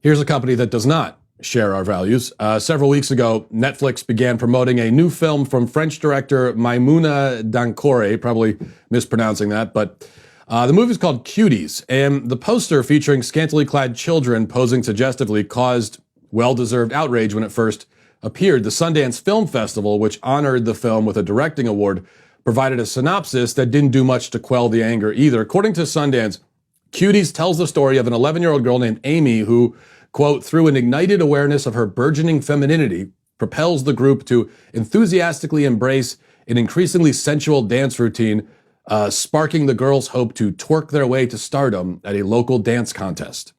Here's a company that does not share our values. Several weeks ago, Netflix began promoting a new film from French director Mignonnes d'Ancore, probably mispronouncing that, but the movie's called Cuties, and the poster featuring scantily clad children posing suggestively caused well-deserved outrage when it first appeared. The Sundance Film Festival, which honored the film with a directing award, provided a synopsis that didn't do much to quell the anger either. According to Sundance, Cuties tells the story of an 11-year-old girl named Amy who, quote, through an ignited awareness of her burgeoning femininity, propels the group to enthusiastically embrace an increasingly sensual dance routine, sparking the girls' hope to twerk their way to stardom at a local dance contest.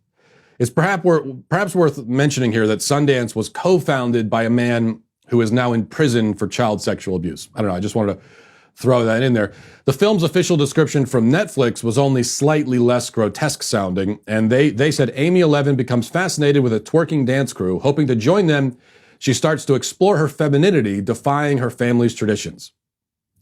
It's perhaps worth mentioning here that Sundance was co-founded by a man who is now in prison for child sexual abuse. I don't know, I just wanted to throw that in there. The film's official description from Netflix was only slightly less grotesque sounding, and they said Amy 11 becomes fascinated with a twerking dance crew. Hoping to join them, she starts to explore her femininity, defying her family's traditions.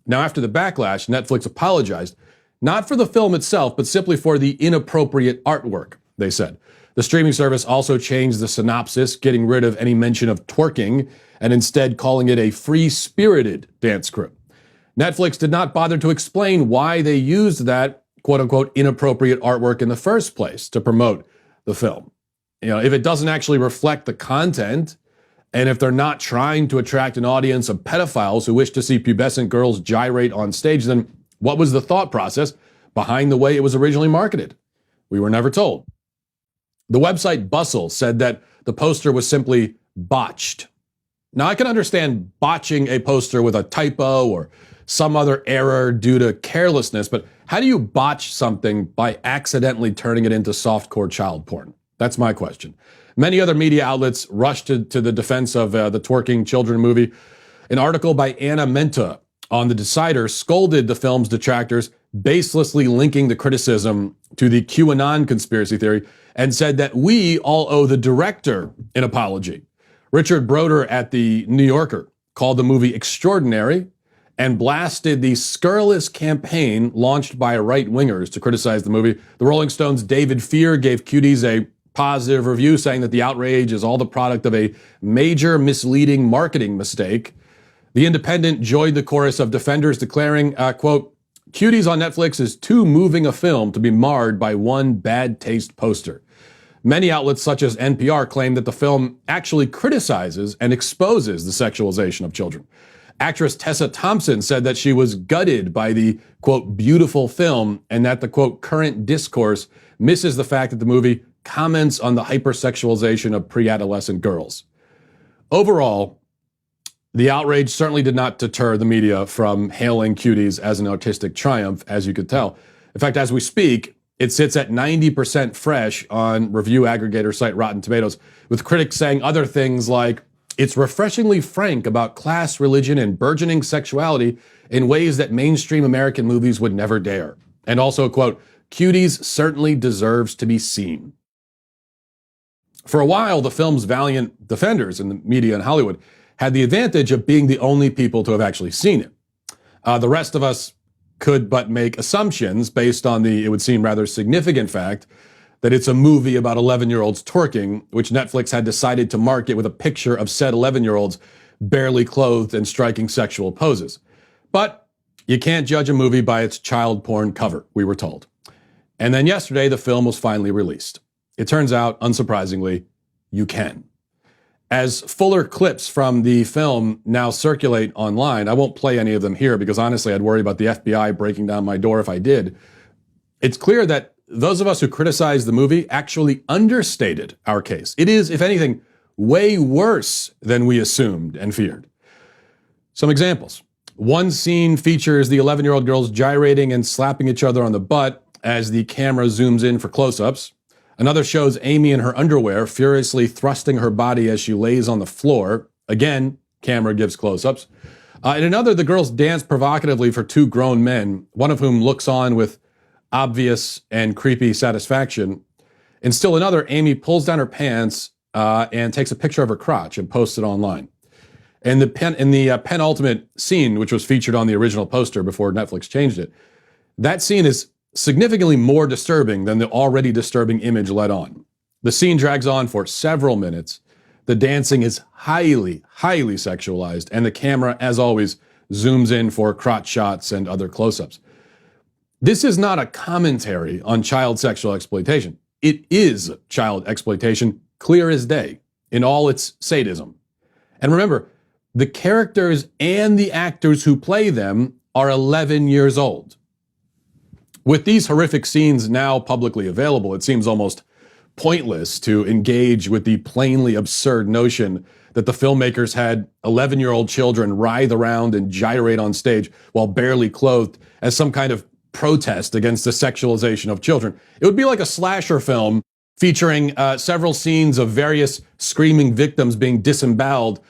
Now, after the backlash, Netflix apologized, not for the film itself, but simply for the inappropriate artwork, they said. The streaming service also changed the synopsis, getting rid of any mention of twerking, and instead calling it a free-spirited dance crew. Netflix did not bother to explain why they used that quote-unquote inappropriate artwork in the first place to promote the film. You know, if it doesn't actually reflect the content, and if they're not trying to attract an audience of pedophiles who wish to see pubescent girls gyrate on stage, then what was the thought process behind the way it was originally marketed? We were never told. The website Bustle said that the poster was simply botched. Now, I can understand botching a poster with a typo or some other error due to carelessness, but how do you botch something by accidentally turning it into softcore child porn? That's my question. Many other media outlets rushed to the defense of the twerking children movie. An article by Anna Menta on The Decider scolded the film's detractors, baselessly linking the criticism to the QAnon conspiracy theory, and said that we all owe the director an apology. Richard Broder at the New Yorker called the movie extraordinary and blasted the scurrilous campaign launched by right-wingers to criticize the movie. The Rolling Stones' David Fear gave Cuties a positive review, saying that the outrage is all the product of a major misleading marketing mistake. The Independent joined the chorus of defenders, declaring, quote, Cuties on Netflix is too moving a film to be marred by one bad taste poster. Many outlets such as NPR claim that the film actually criticizes and exposes the sexualization of children. Actress Tessa Thompson said that she was gutted by the, quote, beautiful film, and that the, quote, current discourse misses the fact that the movie comments on the hypersexualization of pre-adolescent girls. Overall, the outrage certainly did not deter the media from hailing Cuties as an artistic triumph, as you could tell. In fact, as we speak, it sits at 90% fresh on review aggregator site Rotten Tomatoes, with critics saying other things like, it's refreshingly frank about class, religion, and burgeoning sexuality in ways that mainstream American movies would never dare. And also, quote, Cuties certainly deserves to be seen. For a while, the film's valiant defenders in the media in Hollywood had the advantage of being the only people to have actually seen it. The rest of us could but make assumptions based on the, it would seem, rather significant fact that it's a movie about 11-year-olds twerking, which Netflix had decided to market with a picture of said 11-year-olds barely clothed and striking sexual poses. But you can't judge a movie by its child porn cover, we were told. And then yesterday, the film was finally released. It turns out, unsurprisingly, you can. As fuller clips from the film now circulate online, I won't play any of them here because honestly, I'd worry about the FBI breaking down my door if I did. It's clear that those of us who criticize the movie actually understated our case. It is, if anything, way worse than we assumed and feared. Some examples. One scene features the 11-year-old girls gyrating and slapping each other on the butt as the camera zooms in for close-ups. Another shows Amy in her underwear furiously thrusting her body as she lays on the floor. Again, camera gives close-ups. In another, the girls dance provocatively for two grown men, one of whom looks on with obvious and creepy satisfaction. In still another, Amy pulls down her pants and takes a picture of her crotch and posts it online. And in the penultimate scene, which was featured on the original poster before Netflix changed it, that scene is significantly more disturbing than the already disturbing image led on. The scene drags on for several minutes. The dancing is highly, highly sexualized, and the camera, as always, zooms in for crotch shots and other close-ups. This is not a commentary on child sexual exploitation. It is child exploitation, clear as day, in all its sadism. And remember, the characters and the actors who play them are 11 years old. With these horrific scenes now publicly available, it seems almost pointless to engage with the plainly absurd notion that the filmmakers had 11-year-old children writhe around and gyrate on stage while barely clothed as some kind of protest against the sexualization of children. It would be like a slasher film featuring several scenes of various screaming victims being disemboweled,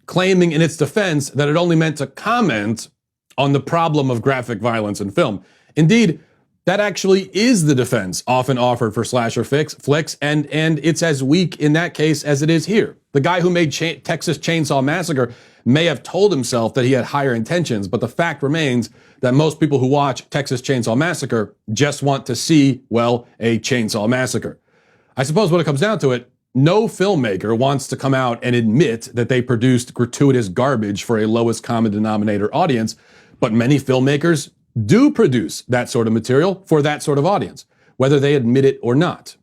claiming in its defense that it only meant to comment on the problem of graphic violence in film. Indeed, that actually is the defense often offered for slasher flicks, and it's as weak in that case as it is here. The guy who made Texas Chainsaw Massacre may have told himself that he had higher intentions, but the fact remains that most people who watch Texas Chainsaw Massacre just want to see, well, a chainsaw massacre. I suppose when it comes down to it, no filmmaker wants to come out and admit that they produced gratuitous garbage for a lowest common denominator audience, but many filmmakers do produce that sort of material for that sort of audience, whether they admit it or not.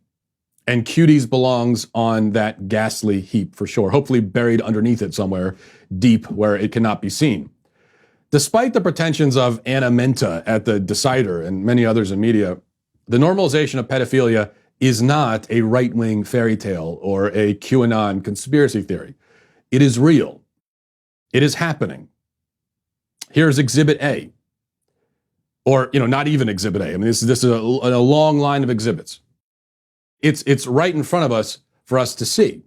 And Cuties belongs on that ghastly heap for sure, hopefully buried underneath it somewhere deep where it cannot be seen. Despite the pretensions of Anna Menta at the Decider and many others in media, the normalization of pedophilia is not a right-wing fairy tale or a QAnon conspiracy theory. It is real. It is happening. Here's Exhibit A. Or, not even Exhibit A. I mean, this is a long line of exhibits. It's right in front of us for us to see.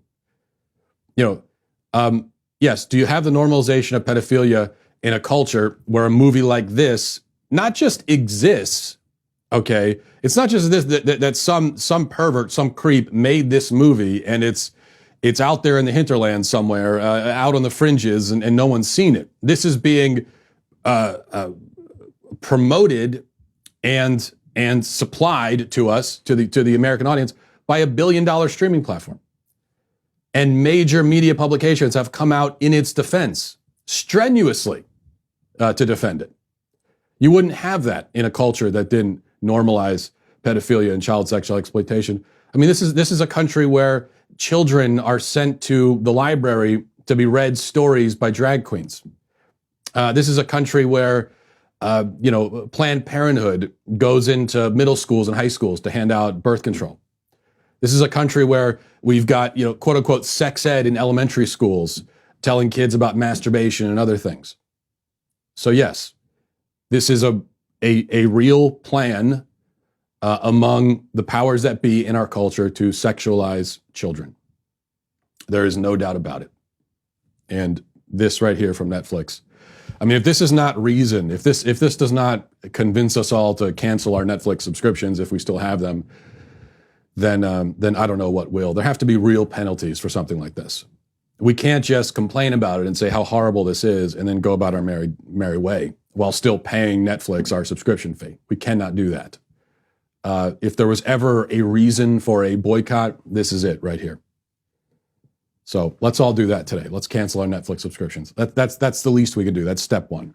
Yes, do you have the normalization of pedophilia in a culture where a movie like this not just exists, okay? It's not just this that some pervert, some creep made this movie and it's out there in the hinterland somewhere, out on the fringes, and no one's seen it. This is being promoted and supplied to us, to the American audience, by $1 billion streaming platform. And major media publications have come out in its defense, strenuously, to defend it. You wouldn't have that in a culture that didn't normalize pedophilia and child sexual exploitation. I mean, this is a country where children are sent to the library to be read stories by drag queens. This is a country where Planned Parenthood goes into middle schools and high schools to hand out birth control. This is a country where we've got, quote unquote, sex ed in elementary schools, telling kids about masturbation and other things. So yes, this is a real plan among the powers that be in our culture to sexualize children. There is no doubt about it. And this right here from Netflix. I mean, if this is not reason, if this does not convince us all to cancel our Netflix subscriptions if we still have them, then I don't know what will. There have to be real penalties for something like this. We can't just complain about it and say how horrible this is and then go about our merry way while still paying Netflix our subscription fee. We cannot do that. If there was ever a reason for a boycott, this is it right here. So let's all do that today. Let's cancel our Netflix subscriptions. That's the least we can do. That's step one.